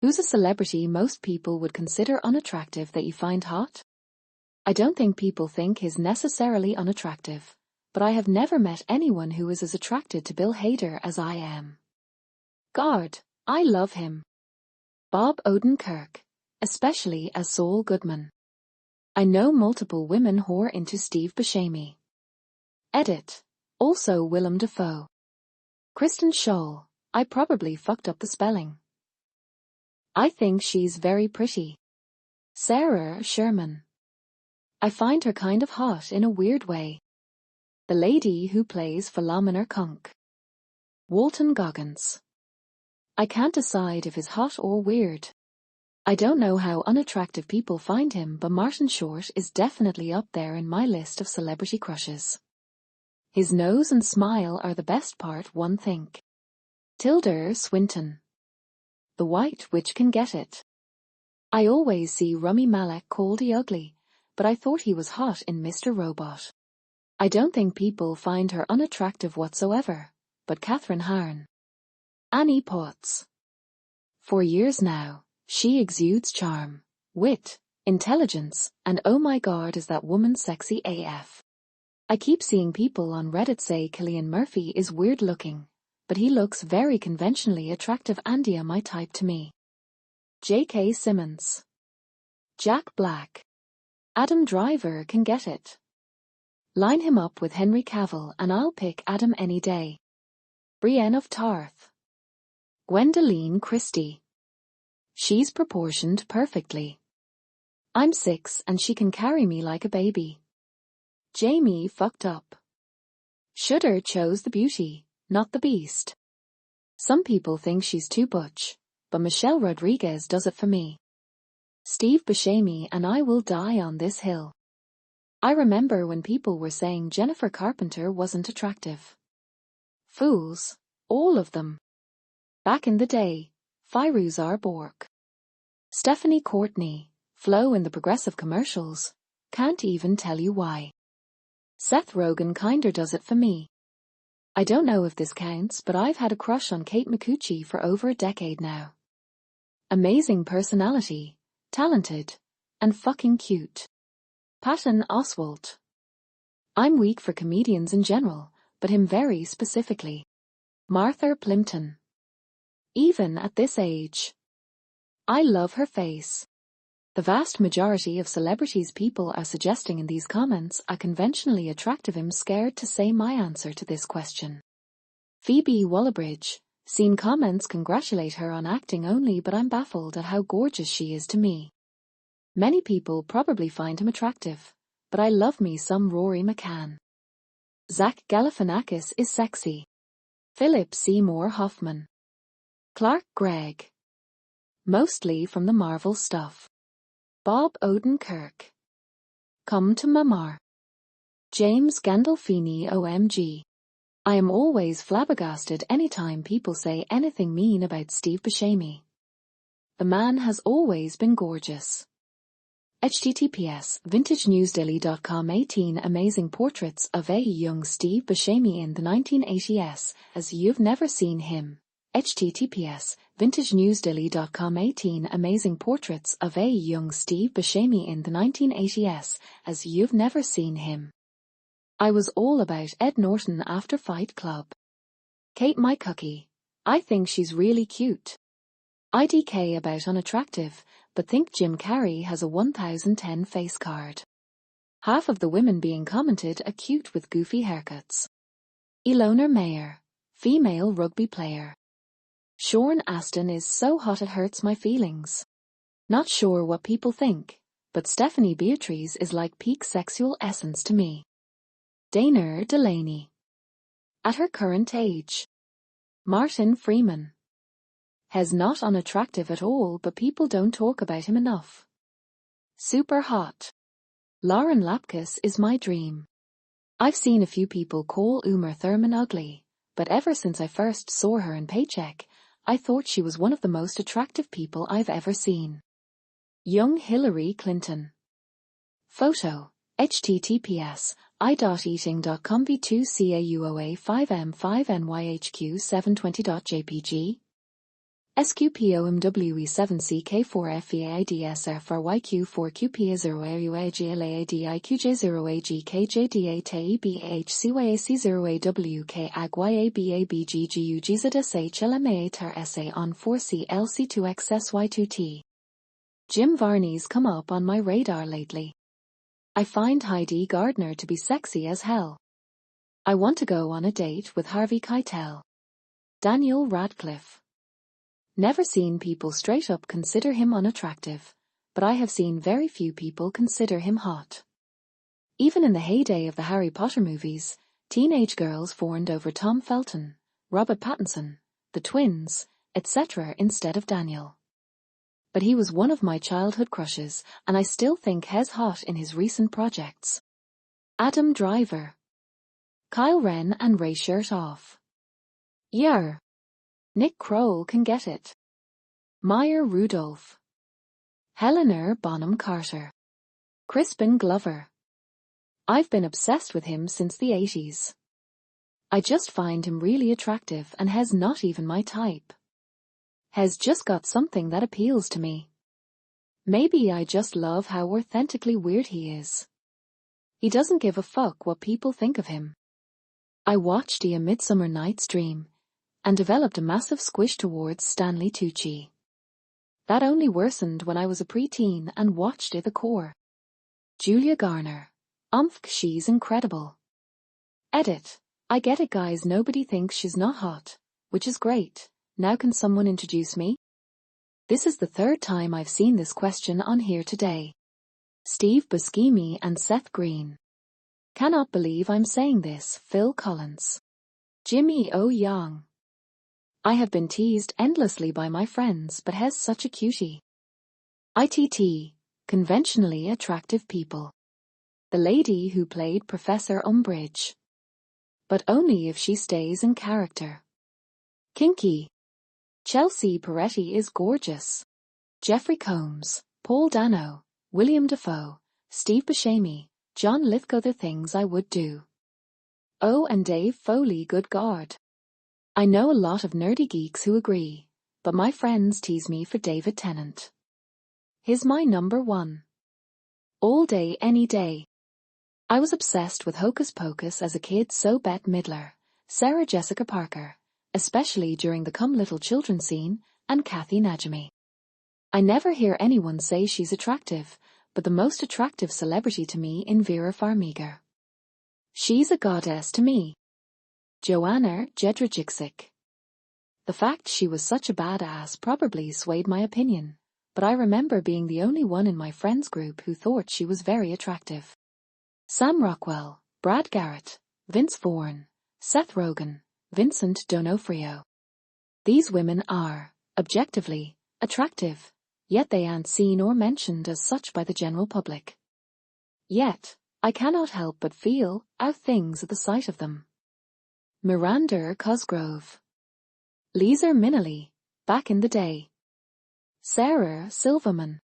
Who's a celebrity most people would consider unattractive that you find hot? I don't think people think he's necessarily unattractive, but I have never met anyone who is as attracted to Bill Hader as I am. God, I love him. Bob Odenkirk, especially as Saul Goodman. I know multiple women whore into Steve Buscemi. Edit. Also Willem Dafoe. Kristen Schaal. I probably fucked up the spelling. I think she's very pretty. Sarah Sherman. I find her kind of hot in a weird way. The lady who plays Philomena Kunk. Walton Goggins. I can't decide if he's hot or weird. I don't know how unattractive people find him, but Martin Short is definitely up there in my list of celebrity crushes. His nose and smile are the best part, one think. Tilda Swinton. The White Witch can get it. I always see Rami Malek called the ugly, but I thought he was hot in Mr. Robot. I don't think people find her unattractive whatsoever, but Catherine Hahn. Annie Potts. For years now, she exudes charm, wit, intelligence, and oh my god is that woman sexy AF. I keep seeing people on Reddit say Cillian Murphy is weird looking, but he looks very conventionally attractive. Andia my type to me. J.K. Simmons. Jack Black. Adam Driver can get it. Line him up with Henry Cavill and I'll pick Adam any day. Brienne of Tarth. Gwendoline Christie. She's proportioned perfectly. I'm 6 and she can carry me like a baby. Jamie fucked up. Shudder chose the beauty, not the beast. Some people think she's too butch, but Michelle Rodriguez does it for me. Steve Buscemi and I will die on this hill. I remember when people were saying Jennifer Carpenter wasn't attractive. Fools, all of them. Back in the day, Firuzar Bork. Stephanie Courtney, Flo in the Progressive commercials, can't even tell you why. Seth Rogen kinda does it for me. I don't know if this counts, but I've had a crush on Kate Micucci for over a decade now. Amazing personality, talented, and fucking cute. Patton Oswalt. I'm weak for comedians in general, but him very specifically. Martha Plimpton. Even at this age. I love her face. The vast majority of celebrities people are suggesting in these comments are conventionally attractive. I'm scared to say my answer to this question. Phoebe Waller-Bridge. Seen comments congratulate her on acting only, but I'm baffled at how gorgeous she is to me. Many people probably find him attractive, but I love me some Rory McCann. Zach Galifianakis is sexy. Philip Seymour Hoffman. Clark Gregg. Mostly from the Marvel stuff. Bob Odenkirk. Come to Mamar. James Gandolfini. OMG. I am always flabbergasted anytime people say anything mean about Steve Buscemi. The man has always been gorgeous. https vintagenewsdaily.com 18 amazing portraits of a young Steve Buscemi in the 1980s as you've never seen him. https vintagenewsdaily.com 18 amazing portraits of a young Steve Buscemi in the 1980s as you've never seen him. I was all about Ed Norton after Fight Club. Kate Micucci. I think she's really cute. IDK about unattractive, but think Jim Carrey has a 1010 face card. Half of the women being commented are cute with goofy haircuts. Ilona Mayer. Female rugby player. Sean Astin is so hot it hurts my feelings. Not sure what people think, but Stephanie Beatriz is like peak sexual essence to me. Dana Delaney. At her current age. Martin Freeman. Has not unattractive at all, but people don't talk about him enough. Super hot. Lauren Lapkus is my dream. I've seen a few people call Uma Thurman ugly, but ever since I first saw her in Paycheck, I thought she was one of the most attractive people I've ever seen. Young Hillary Clinton. Photo. https i.eating.com v2cauoa5m5nyhq720.jpg SQPOMWE7CK4FEIDSR4YQ4QPA0AGLADIQJ0AGKJDATEBHCYAC0AWJLADIQJ on 4CLC2XSY2T. Jim Varney's come up on my radar lately. I find Heidi Gardner to be sexy as hell. I want to go on a date with Harvey Keitel. Daniel Radcliffe. Never seen people straight up consider him unattractive, but I have seen very few people consider him hot. Even in the heyday of the Harry Potter movies, teenage girls fawned over Tom Felton, Robert Pattinson, the twins, etc. instead of Daniel. But he was one of my childhood crushes, and I still think he's hot in his recent projects. Adam Driver. Kyle Ren and Ray shirt off. Yer. Nick Kroll can get it. Maya Rudolph. Helena Bonham Carter. Crispin Glover. I've been obsessed with him since the 80s. I just find him really attractive and he's not even my type. He's just got something that appeals to me. Maybe I just love how authentically weird he is. He doesn't give a fuck what people think of him. I watched A Midsummer Night's Dream and developed a massive squish towards Stanley Tucci. That only worsened when I was a preteen and watched The Core. Julia Garner. She's incredible. Edit. I get it, guys, nobody thinks she's not hot, which is great. Now can someone introduce me? This is the third time I've seen this question on here today. Steve Buscemi and Seth Green. Cannot believe I'm saying this, Phil Collins. Jimmy O. Young. I have been teased endlessly by my friends, but he's such a cutie. ITT. Conventionally attractive people. The lady who played Professor Umbridge. But only if she stays in character. Kinky. Chelsea Peretti is gorgeous. Jeffrey Combs, Paul Dano, William Dafoe, Steve Buscemi, John Lithgow. The things I would do. Oh, and Dave Foley, good God. I know a lot of nerdy geeks who agree, but my friends tease me for David Tennant. He's my number one. All day, any day. I was obsessed with Hocus Pocus as a kid, so Bette Midler, Sarah Jessica Parker, especially during the Come Little Children scene, and Kathy Najimy. I never hear anyone say she's attractive, but the most attractive celebrity to me is Vera Farmiga. She's a goddess to me. Joanna Jedrzejczyk. The fact she was such a badass probably swayed my opinion, but I remember being the only one in my friends group who thought she was very attractive. Sam Rockwell, Brad Garrett, Vince Vaughn, Seth Rogen, Vincent D'Onofrio. These women are, objectively, attractive, yet they aren't seen or mentioned as such by the general public. Yet, I cannot help but feel how things at the sight of them. Miranda Cosgrove. Lisa Minnelli, back in the day. Sarah Silverman.